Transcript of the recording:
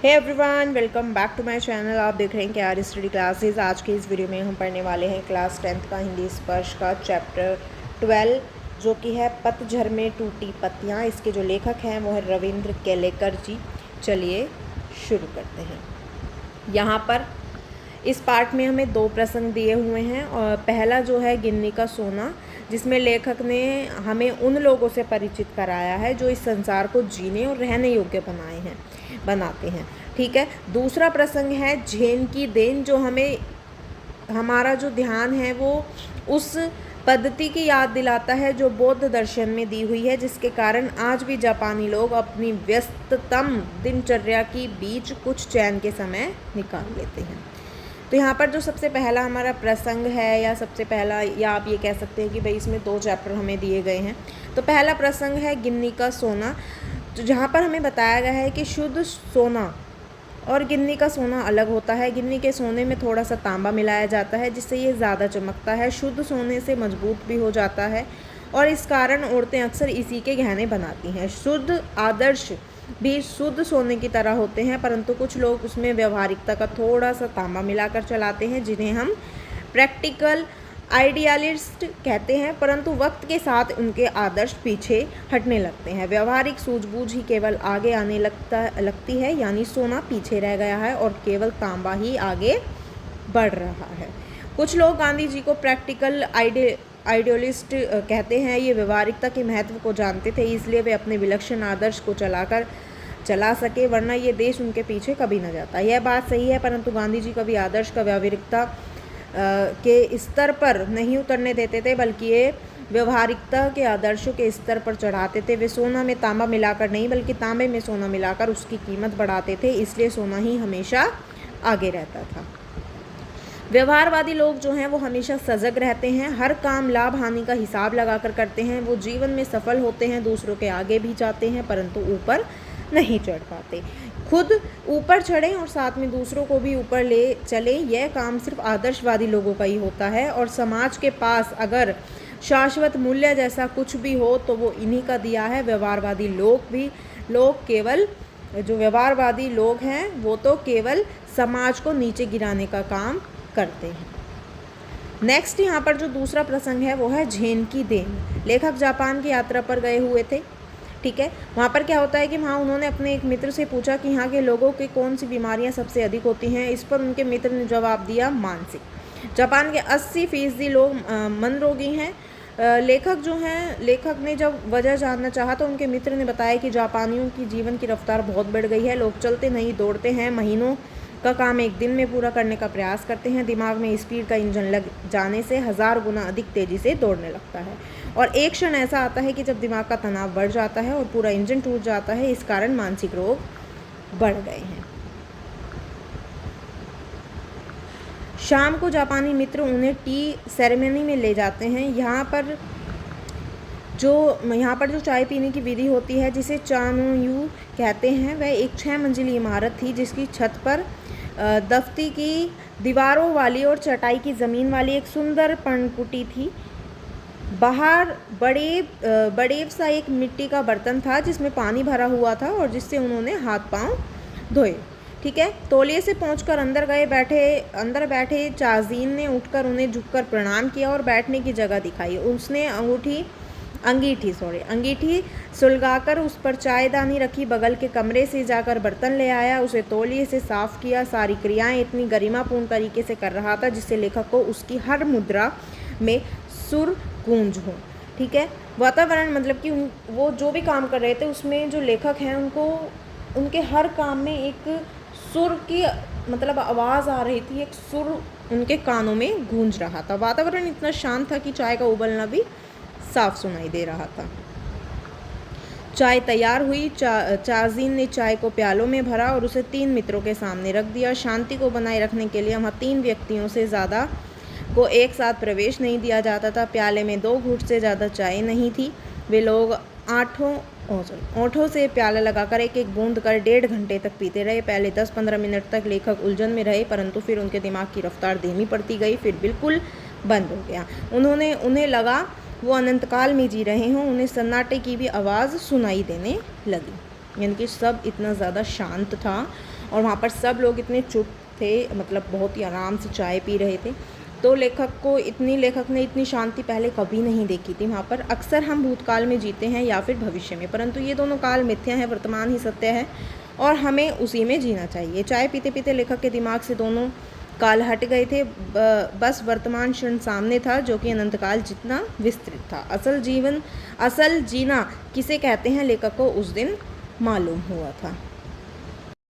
Hey everyone, welcome back to my channel. आप देख रहे हैं KR स्टडी क्लासेस। आज के इस वीडियो में हम पढ़ने वाले हैं क्लास 10th का हिंदी स्पर्श का चैप्टर 12, जो कि है पतझर में टूटी पत्तियाँ। इसके जो लेखक हैं वो है रविंद्र केलेकर जी। चलिए शुरू करते हैं। यहाँ पर इस पार्ट में हमें दो प्रसंग दिए हुए हैं। और पहला जो है गिन्नी का सोना, जिसमें लेखक ने हमें उन लोगों से परिचित कराया है जो इस संसार को जीने और रहने योग्य बनाते हैं। ठीक है। दूसरा प्रसंग है झेन की देन, जो हमारा जो ध्यान है वो उस पद्धति की याद दिलाता है जो बौद्ध दर्शन में दी हुई है, जिसके कारण आज भी जापानी लोग अपनी व्यस्ततम दिनचर्या के बीच कुछ चैन के समय निकाल लेते हैं। तो यहाँ पर जो सबसे पहला हमारा प्रसंग है, या सबसे पहला, या आप ये कह सकते हैं कि भाई इसमें दो चैप्टर हमें दिए गए हैं। तो पहला प्रसंग है गिन्नी का सोना, तो जहाँ पर हमें बताया गया है कि शुद्ध सोना और गिन्नी का सोना अलग होता है। गिन्नी के सोने में थोड़ा सा तांबा मिलाया जाता है, जिससे ये ज़्यादा चमकता है। शुद्ध सोने से मजबूत भी हो जाता है और इस कारण औरतें अक्सर इसी के गहने बनाती हैं। शुद्ध आदर्श भी शुद्ध सोने की तरह होते हैं, परंतु कुछ लोग उसमें व्यवहारिकता का थोड़ा सा तांबा मिलाकर चलाते हैं, जिन्हें हम प्रैक्टिकल आइडियलिस्ट कहते हैं। परंतु वक्त के साथ उनके आदर्श पीछे हटने लगते हैं। व्यवहारिक सूझबूझ ही केवल आगे आने लगती है, यानी सोना पीछे रह गया है और केवल तांबा ही आगे बढ़ रहा है। कुछ लोग गांधी जी को प्रैक्टिकल आइडियलिस्ट कहते हैं। ये व्यवहारिकता के महत्व को जानते थे, इसलिए वे अपने विलक्षण आदर्श को चला सके, वरना ये देश उनके पीछे कभी न जाता। यह बात सही है, परंतु गांधी जी कभी आदर्श का व्यवहारिकता के स्तर पर नहीं उतरने देते थे, बल्कि ये व्यवहारिकता के आदर्शों के स्तर पर चढ़ाते थे। वे सोना में तांबा मिलाकर नहीं, बल्कि तांबे में सोना मिलाकर उसकी कीमत बढ़ाते थे, इसलिए सोना ही हमेशा आगे रहता था। व्यवहारवादी लोग जो हैं वो हमेशा सजग रहते हैं, हर काम लाभ हानि का हिसाब लगाकर करते हैं। वो जीवन में सफल होते हैं, दूसरों के आगे भी जाते हैं, परंतु ऊपर नहीं चढ़ पाते। खुद ऊपर चढ़ें और साथ में दूसरों को भी ऊपर ले चलें, यह काम सिर्फ आदर्शवादी लोगों का ही होता है। और समाज के पास अगर शाश्वत मूल्य जैसा कुछ भी हो तो वो इन्हीं का दिया है। व्यवहारवादी लोग हैं वो तो केवल समाज को नीचे गिराने का काम करते हैं। नेक्स्ट यहाँ पर जो दूसरा प्रसंग है वो है झेन की देन। लेखक जापान की यात्रा पर गए हुए थे। ठीक है। वहाँ पर क्या होता है कि वहाँ उन्होंने अपने एक मित्र से पूछा कि यहाँ के लोगों की कौन सी बीमारियाँ सबसे अधिक होती हैं। इस पर उनके मित्र ने जवाब दिया, मानसिक। जापान के 80% लोग मनोरोगी हैं। लेखक ने जब वजह जानना चाहा तो उनके मित्र ने बताया कि जापानियों की जीवन की रफ्तार बहुत बढ़ गई है। लोग चलते नहीं दौड़ते हैं, महीनों का काम एक दिन में पूरा करने का प्रयास करते हैं। दिमाग में स्पीड का इंजन लग जाने से 1000 गुना अधिक तेज़ी से दौड़ने लगता है। और एक क्षण ऐसा आता है कि जब दिमाग का तनाव बढ़ जाता है और पूरा इंजन टूट जाता है। इस कारण मानसिक रोग बढ़ गए हैं। शाम को जापानी मित्र उन्हें टी सेरेमनी में ले जाते हैं। यहाँ पर जो चाय पीने की विधि होती है, जिसे चानोयू कहते हैं, वह एक 6 मंजिली इमारत थी, जिसकी छत पर दफ्ती की दीवारों वाली और चटाई की ज़मीन वाली एक सुंदर पर्णकुटी थी। बाहर बड़े सा एक मिट्टी का बर्तन था, जिसमें पानी भरा हुआ था और जिससे उन्होंने हाथ पांव धोए। ठीक है। तौलिए से पहुंचकर अंदर बैठे चाजीन ने उठकर उन्हें झुककर प्रणाम किया और बैठने की जगह दिखाई। उसने अंगीठी सुलगाकर उस पर चायदानी रखी। बगल के कमरे से जाकर बर्तन ले आया, उसे तौलिए से साफ किया। सारी क्रियाएं इतनी गरिमापूर्ण तरीके से कर रहा था जिससे लेखक को उसकी हर मुद्रा में सुर गूंज हो। ठीक है। वातावरण मतलब कि वो जो भी काम कर रहे थे उसमें जो लेखक हैं उनको उनके हर काम में एक सुर की मतलब आवाज़ आ रही थी, एक सुर उनके कानों में गूंज रहा था। वातावरण इतना शांत था कि चाय का उबलना भी साफ सुनाई दे रहा था। चाय तैयार हुई। चाजीन ने चाय को प्यालों में भरा और उसे 3 मित्रों के सामने रख दिया। शांति को बनाए रखने के लिए वहाँ 3 व्यक्तियों से ज़्यादा को एक साथ प्रवेश नहीं दिया जाता था। प्याले में 2 घूंट से ज़्यादा चाय नहीं थी। वे लोग ओंठों से प्याला लगाकर एक एक बूंद कर 1.5 घंटे तक पीते रहे। पहले 10-15 मिनट तक लेखक उलझन में रहे, परंतु फिर उनके दिमाग की रफ्तार धीमी पड़ती गई, फिर बिल्कुल बंद हो गया। उन्हें लगा वो अनंतकाल में जी रहे हों। उन्हें सन्नाटे की भी आवाज़ सुनाई देने लगी, यानी कि सब इतना ज़्यादा शांत था और वहाँ पर सब लोग इतने चुप थे, मतलब बहुत ही आराम से चाय पी रहे थे। तो लेखक ने इतनी शांति पहले कभी नहीं देखी थी वहाँ पर। अक्सर हम भूतकाल में जीते हैं या फिर भविष्य में, परंतु ये दोनों काल मिथ्या हैं, वर्तमान ही सत्य है और हमें उसी में जीना चाहिए। चाय पीते पीते लेखक के दिमाग से दोनों काल हट गए थे, बस वर्तमान क्षण सामने था जो कि अनंत काल जितना विस्तृत था। असल जीना किसे कहते हैं, लेखक को उस दिन मालूम हुआ था।